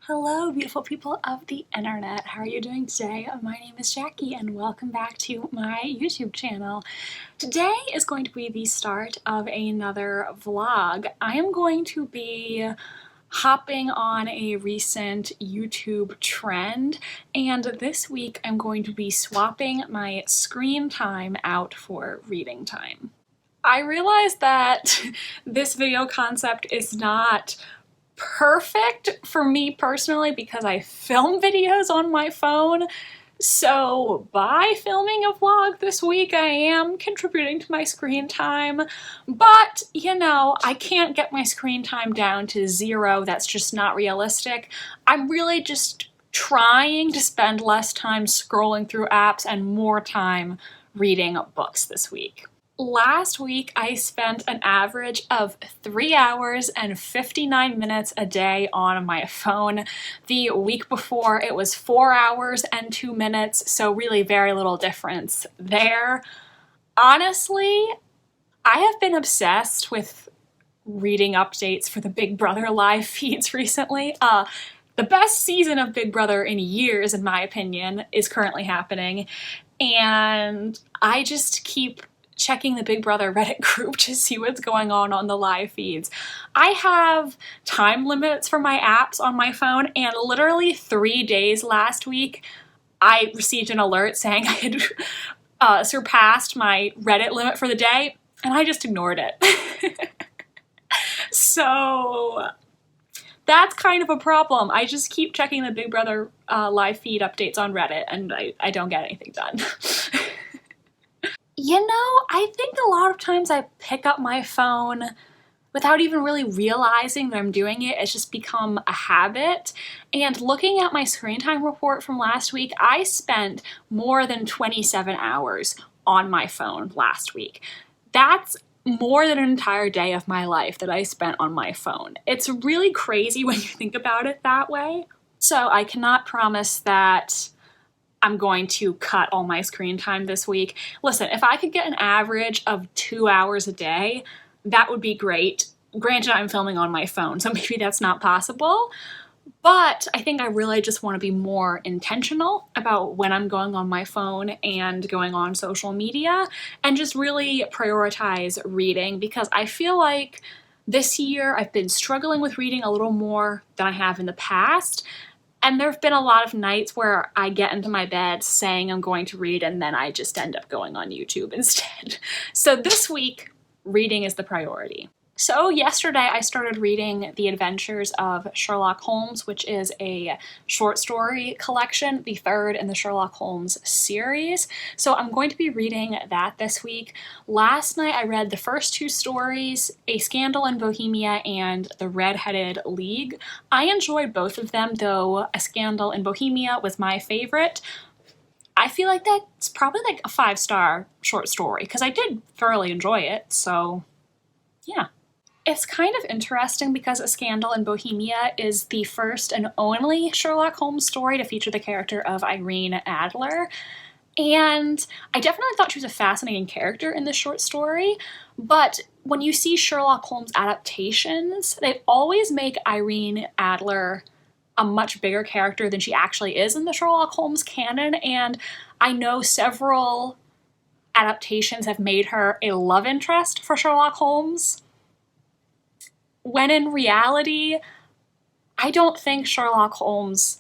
Hello, beautiful people of the internet. How are you doing today? My name is Jackie and welcome back to my YouTube channel. Today is going to be the start of another vlog. I am going to be hopping on a recent YouTube trend, and this week I'm going to be swapping my screen time out for reading time. I realize that this video concept is not perfect for me personally because I film videos on my phone. So by filming a vlog this week, I am contributing to my screen time, but you know, I can't get my screen time down to 0. That's just not realistic. I'm really just trying to spend less time scrolling through apps and more time reading books this week. Last week, I spent an average of 3 hours and 59 minutes a day on my phone. The week before, it was 4 hours and 2 minutes, so really very little difference there. Honestly, I have been obsessed with reading updates for the Big Brother live feeds recently. The best season of Big Brother in years, in my opinion, is currently happening, and I just keep checking the Big Brother Reddit group to see what's going on the live feeds. I have time limits for my apps on my phone, and literally 3 days last week, I received an alert saying I had surpassed my Reddit limit for the day, and I just ignored it. So that's kind of a problem. I just keep checking the Big Brother live feed updates on Reddit, and I don't get anything done. You know, I think a lot of times I pick up my phone without even really realizing that I'm doing it. It's just become a habit. And looking at my screen time report from last week, I spent more than 27 hours on my phone last week. That's more than an entire day of my life that I spent on my phone. It's really crazy when you think about it that way. So I cannot promise that I'm going to cut all my screen time this week. Listen, if I could get an average of 2 hours a day, that would be great. Granted, I'm filming on my phone, so maybe that's not possible, but I think I really just want to be more intentional about when I'm going on my phone and going on social media, and just really prioritize reading, because I feel like this year I've been struggling with reading a little more than I have in the past. And there have been a lot of nights where I get into my bed saying I'm going to read, and then I just end up going on YouTube instead. So this week, reading is the priority. So yesterday I started reading The Adventures of Sherlock Holmes, which is a short story collection, the third in the Sherlock Holmes series. So I'm going to be reading that this week. Last night I read the first 2 stories, A Scandal in Bohemia and The Red-Headed League. I enjoyed both of them, though A Scandal in Bohemia was my favorite. I feel like that's probably like a 5-star short story, because I did thoroughly enjoy it, so yeah. It's kind of interesting because A Scandal in Bohemia is the first and only Sherlock Holmes story to feature the character of Irene Adler, and I definitely thought she was a fascinating character in this short story, but when you see Sherlock Holmes adaptations, they always make Irene Adler a much bigger character than she actually is in the Sherlock Holmes canon, and I know several adaptations have made her a love interest for Sherlock Holmes, when in reality, I don't think Sherlock Holmes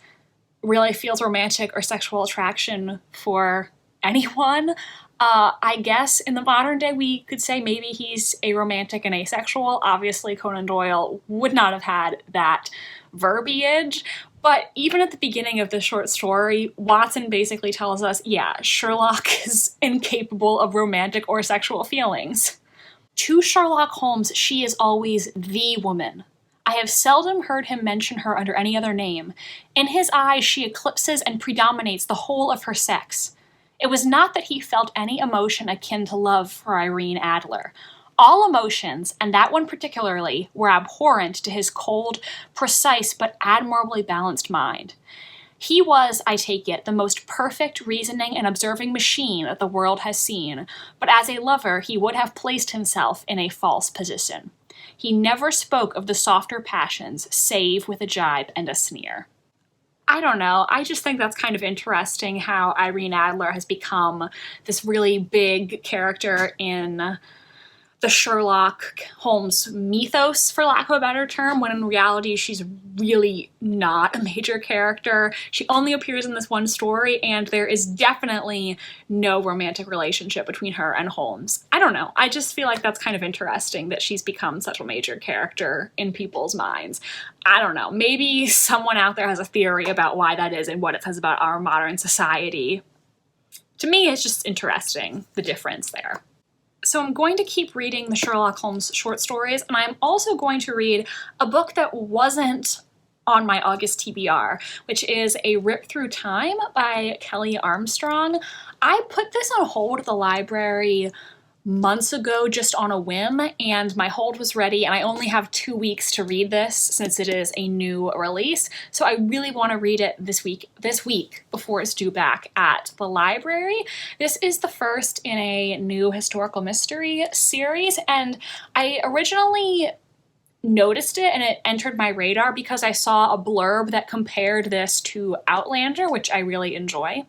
really feels romantic or sexual attraction for anyone. I guess in the modern day we could say maybe he's aromantic and asexual. Obviously Conan Doyle would not have had that verbiage, but even at the beginning of this short story, Watson basically tells us, yeah, Sherlock is incapable of romantic or sexual feelings. To Sherlock Holmes, she is always the woman. I have seldom heard him mention her under any other name. In his eyes, she eclipses and predominates the whole of her sex. It was not that he felt any emotion akin to love for Irene Adler. All emotions, and that one particularly, were abhorrent to his cold, precise, but admirably balanced mind. He was, I take it, the most perfect reasoning and observing machine that the world has seen, but as a lover he would have placed himself in a false position. He never spoke of the softer passions, save with a jibe and a sneer. I don't know. I just think that's kind of interesting how Irene Adler has become this really big character in the Sherlock Holmes mythos, for lack of a better term, when in reality she's really not a major character. She only appears in this one story, and there is definitely no romantic relationship between her and Holmes. I don't know. I just feel like that's kind of interesting that she's become such a major character in people's minds. I don't know. Maybe someone out there has a theory about why that is and what it says about our modern society. To me, it's just interesting, the difference there. So I'm going to keep reading the Sherlock Holmes short stories, and I'm also going to read a book that wasn't on my August TBR, which is A Rip Through Time by Kelly Armstrong. I put this on hold at the library months ago just on a whim, and my hold was ready, and I only have 2 weeks to read this since it is a new release, so I really want to read it this week before it's due back at the library. This is the first in a new historical mystery series, and I originally noticed it and it entered my radar because I saw a blurb that compared this to Outlander, which I really enjoy.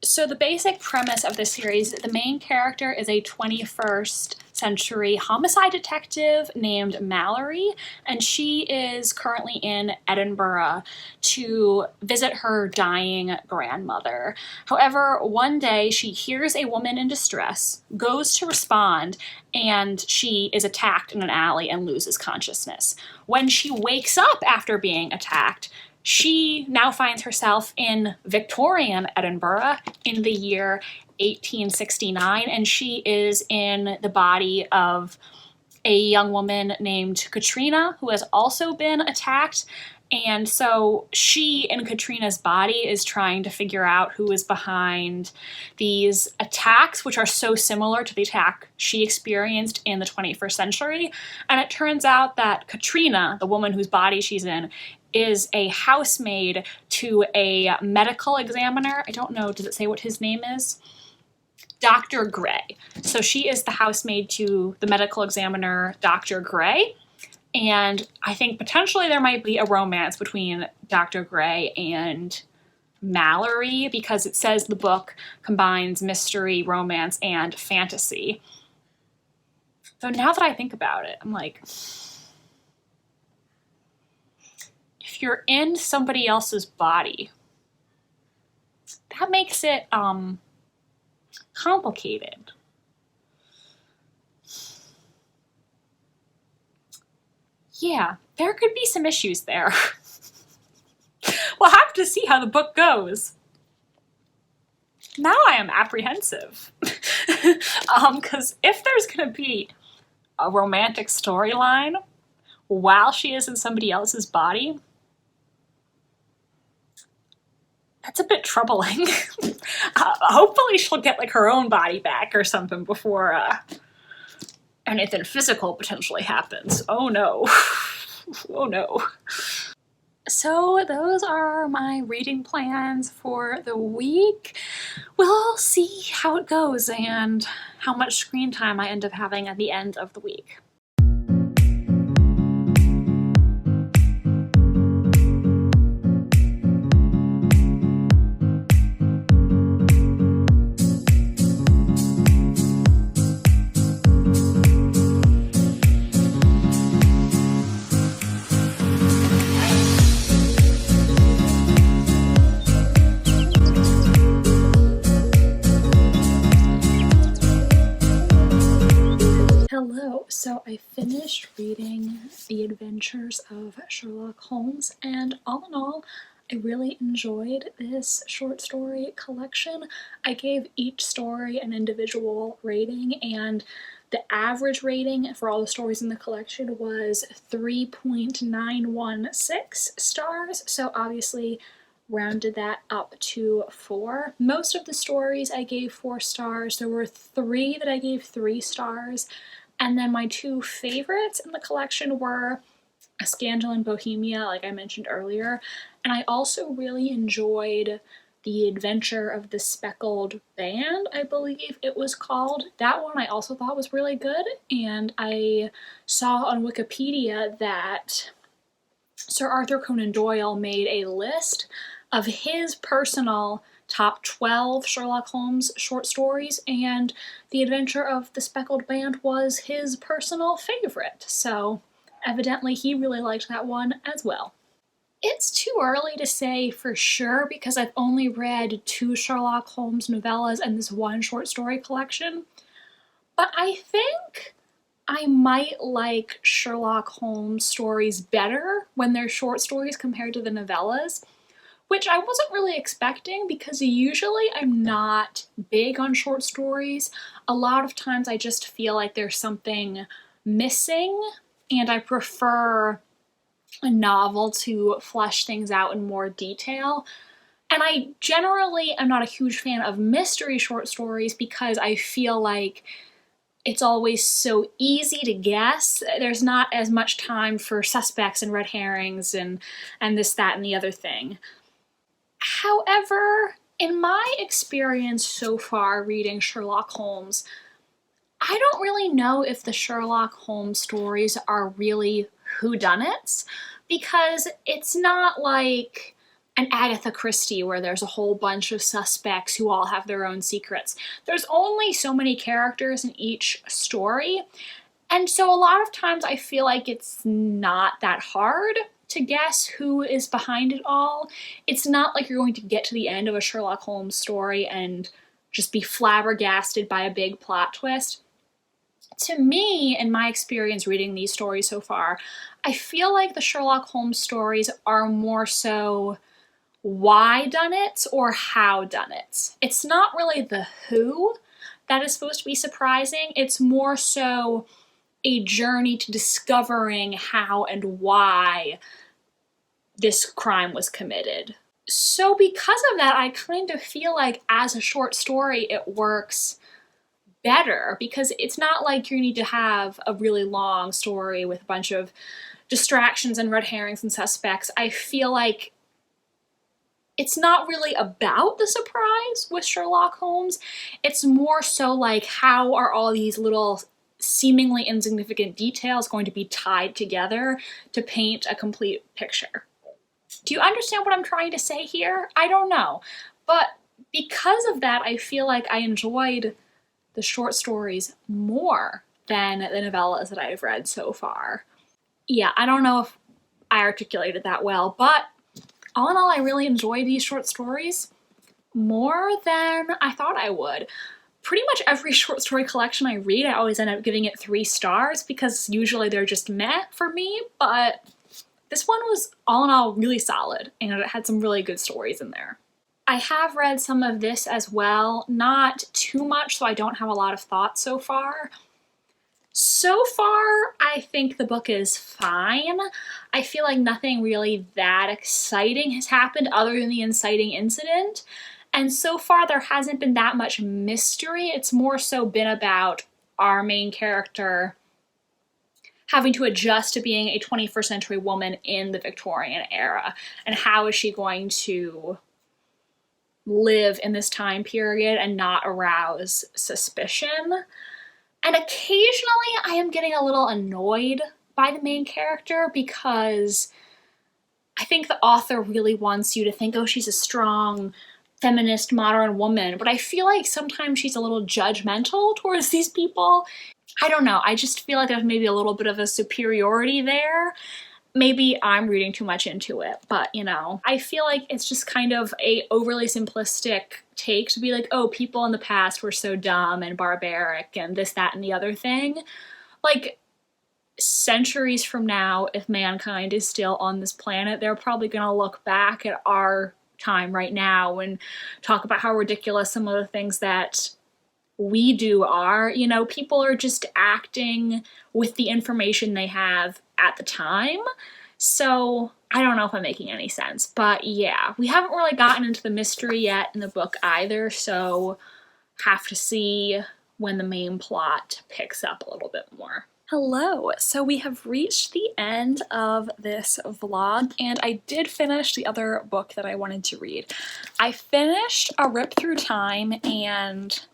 So the basic premise of this series, the main character is a 21st century homicide detective named Mallory, and she is currently in Edinburgh to visit her dying grandmother. However, one day she hears a woman in distress, goes to respond, and she is attacked in an alley and loses consciousness. When she wakes up after being attacked, she now finds herself in Victorian Edinburgh in the year 1869, and she is in the body of a young woman named Katrina, who has also been attacked. And so she, in Katrina's body, is trying to figure out who is behind these attacks, which are so similar to the attack she experienced in the 21st century. And it turns out that Katrina, the woman whose body she's in, is a housemaid to a medical examiner. I don't know, does it say what his name is? Dr. Gray. So she is the housemaid to the medical examiner, Dr. Gray. And I think potentially there might be a romance between Dr. Gray and Mallory, because it says the book combines mystery, romance, and fantasy. So now that I think about it, I'm like, if you're in somebody else's body, that makes it complicated. Yeah, there could be some issues there. We'll have to see how the book goes. Now I am apprehensive. Because if there's going to be a romantic storyline while she is in somebody else's body, that's a bit troubling. Hopefully she'll get like her own body back or something before anything physical potentially happens. Oh no. Oh no. So those are my reading plans for the week. We'll see how it goes and how much screen time I end up having at the end of the week. So I finished reading The Adventures of Sherlock Holmes, and all in all, I really enjoyed this short story collection. I gave each story an individual rating, and the average rating for all the stories in the collection was 3.916 stars, so obviously rounded that up to 4. Most of the stories I gave 4 stars. There were 3 that I gave 3 stars. And then my 2 favorites in the collection were A Scandal in Bohemia, like I mentioned earlier. And I also really enjoyed The Adventure of the Speckled Band, I believe it was called. That one I also thought was really good, and I saw on Wikipedia that Sir Arthur Conan Doyle made a list of his personal top 12 Sherlock Holmes short stories, and The Adventure of the Speckled Band was his personal favorite, so evidently he really liked that one as well. It's too early to say for sure because I've only read 2 Sherlock Holmes novellas and this one short story collection, but I think I might like Sherlock Holmes stories better when they're short stories compared to the novellas, which I wasn't really expecting because usually I'm not big on short stories. A lot of times I just feel like there's something missing and I prefer a novel to flesh things out in more detail. And I generally am not a huge fan of mystery short stories because I feel like it's always so easy to guess. There's not as much time for suspects and red herrings and this, that, and the other thing. However, in my experience so far reading Sherlock Holmes, I don't really know if the Sherlock Holmes stories are really whodunits, because it's not like an Agatha Christie where there's a whole bunch of suspects who all have their own secrets. There's only so many characters in each story, and so a lot of times I feel like it's not that hard to guess who is behind it all. It's not like you're going to get to the end of a Sherlock Holmes story and just be flabbergasted by a big plot twist. To me, in my experience reading these stories so far, I feel like the Sherlock Holmes stories are more so why done it or how done it. It's not really the who that is supposed to be surprising. It's more so a journey to discovering how and why this crime was committed. So because of that, I kind of feel like as a short story, it works better because it's not like you need to have a really long story with a bunch of distractions and red herrings and suspects. I feel like it's not really about the surprise with Sherlock Holmes. It's more so like how are all these little seemingly insignificant details going to be tied together to paint a complete picture. Do you understand what I'm trying to say here? I don't know. But because of that, I feel like I enjoyed the short stories more than the novellas that I've read so far. Yeah, I don't know if I articulated that well, but all in all, I really enjoyed these short stories more than I thought I would. Pretty much every short story collection I read, I always end up giving it 3 stars because usually they're just meh for me, but this one was all in all really solid and it had some really good stories in there. I have read some of this as well, not too much, so I don't have a lot of thoughts so far. So far, I think the book is fine. I feel like nothing really that exciting has happened other than the inciting incident. And so far, there hasn't been that much mystery. It's more so been about our main character having to adjust to being a 21st century woman in the Victorian era. And how is she going to live in this time period and not arouse suspicion? And occasionally I am getting a little annoyed by the main character because I think the author really wants you to think, oh, she's a strong, feminist, modern woman, but I feel like sometimes she's a little judgmental towards these people. I don't know, I just feel like there's maybe a little bit of a superiority there. Maybe I'm reading too much into it, but you know, I feel like it's just kind of a overly simplistic take to be like, oh, people in the past were so dumb and barbaric and this, that, and the other thing. Like, centuries from now, if mankind is still on this planet, they're probably gonna look back at our time right now and talk about how ridiculous some of the things that we do are. You know, people are just acting with the information they have at the time. So I don't know if I'm making any sense, but yeah, we haven't really gotten into the mystery yet in the book either, so have to see when the main plot picks up a little bit more. Hello! So we have reached the end of this vlog, and I did finish the other book that I wanted to read. I finished A Rip Through Time, and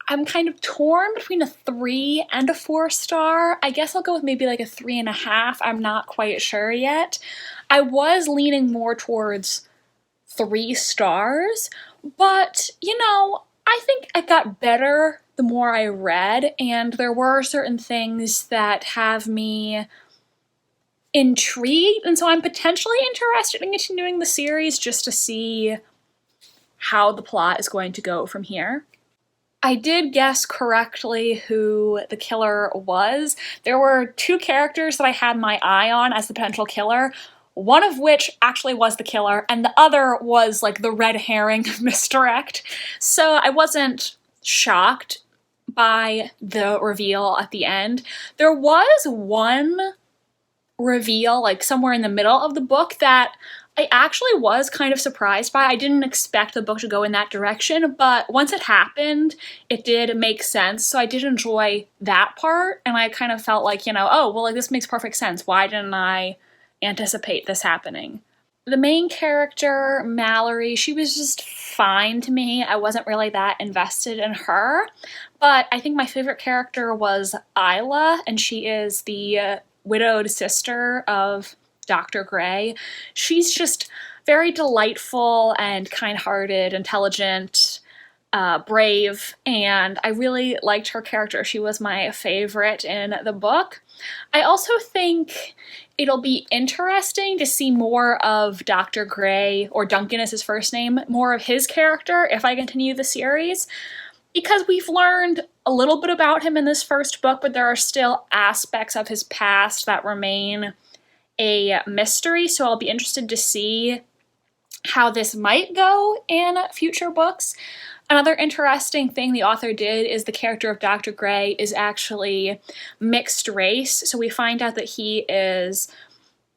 I'm kind of torn between a 3 and a 4 star. I guess I'll go with maybe like a 3.5. I'm not quite sure yet. I was leaning more towards 3 stars, but you know, I think I got better the more I read, and there were certain things that have me intrigued, and so I'm potentially interested in continuing the series just to see how the plot is going to go from here. I did guess correctly who the killer was. There were 2 characters that I had my eye on as the potential killer, one of which actually was the killer, and the other was like the red herring misdirect. So I wasn't shocked by the reveal at the end. There was one reveal like somewhere in the middle of the book that I actually was kind of surprised by. I didn't expect the book to go in that direction, but once it happened, it did make sense. So I did enjoy that part, and I kind of felt like, you know, oh, well, like this makes perfect sense. Why didn't I anticipate this happening? The main character, Mallory, she was just fine to me. I wasn't really that invested in her, but I think my favorite character was Isla, and she is the widowed sister of Dr. Gray. She's just very delightful and kind-hearted, intelligent, brave, and I really liked her character. She was my favorite in the book. I also think it'll be interesting to see more of Dr. Gray, or Duncan is his first name, more of his character if I continue the series, because we've learned a little bit about him in this first book, but there are still aspects of his past that remain a mystery, so I'll be interested to see how this might go in future books. Another interesting thing the author did is the character of Dr. Gray is actually mixed race, so we find out that he is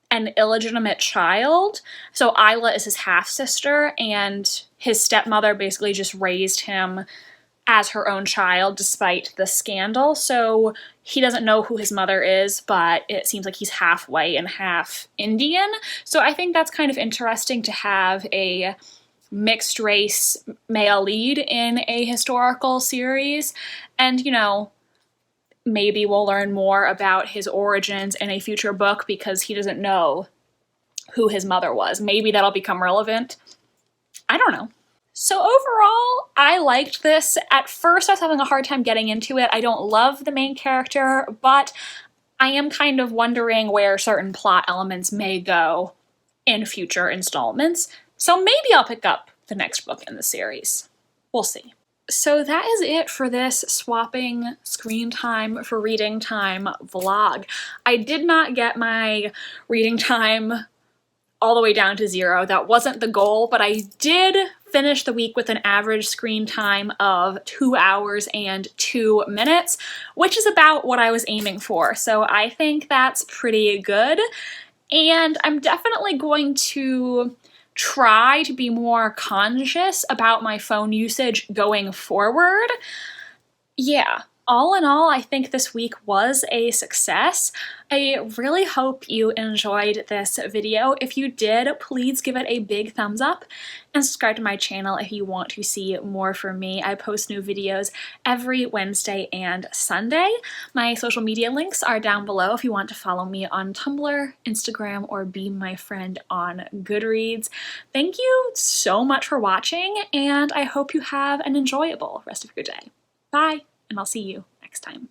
an illegitimate child. So Isla is his half-sister, and his stepmother basically just raised him as her own child despite the scandal. So he doesn't know who his mother is, but it seems like he's half white and half Indian. So I think that's kind of interesting to have a mixed race male lead in a historical series. And, you know, maybe we'll learn more about his origins in a future book because he doesn't know who his mother was. Maybe that'll become relevant. I don't know. So overall, I liked this. At first, I was having a hard time getting into it. I don't love the main character, but I am kind of wondering where certain plot elements may go in future installments. So maybe I'll pick up the next book in the series. We'll see. So that is it for this swapping screen time for reading time vlog. I did not get my reading time all the way down to 0. That wasn't the goal, but I did finish the week with an average screen time of 2 hours and 2 minutes, which is about what I was aiming for. So I think that's pretty good. And I'm definitely going to try to be more conscious about my phone usage going forward. Yeah. All in all, I think this week was a success. I really hope you enjoyed this video. If you did, please give it a big thumbs up and subscribe to my channel if you want to see more from me. I post new videos every Wednesday and Sunday. My social media links are down below if you want to follow me on Tumblr, Instagram, or be my friend on Goodreads. Thank you so much for watching, and I hope you have an enjoyable rest of your day. Bye! And I'll see you next time.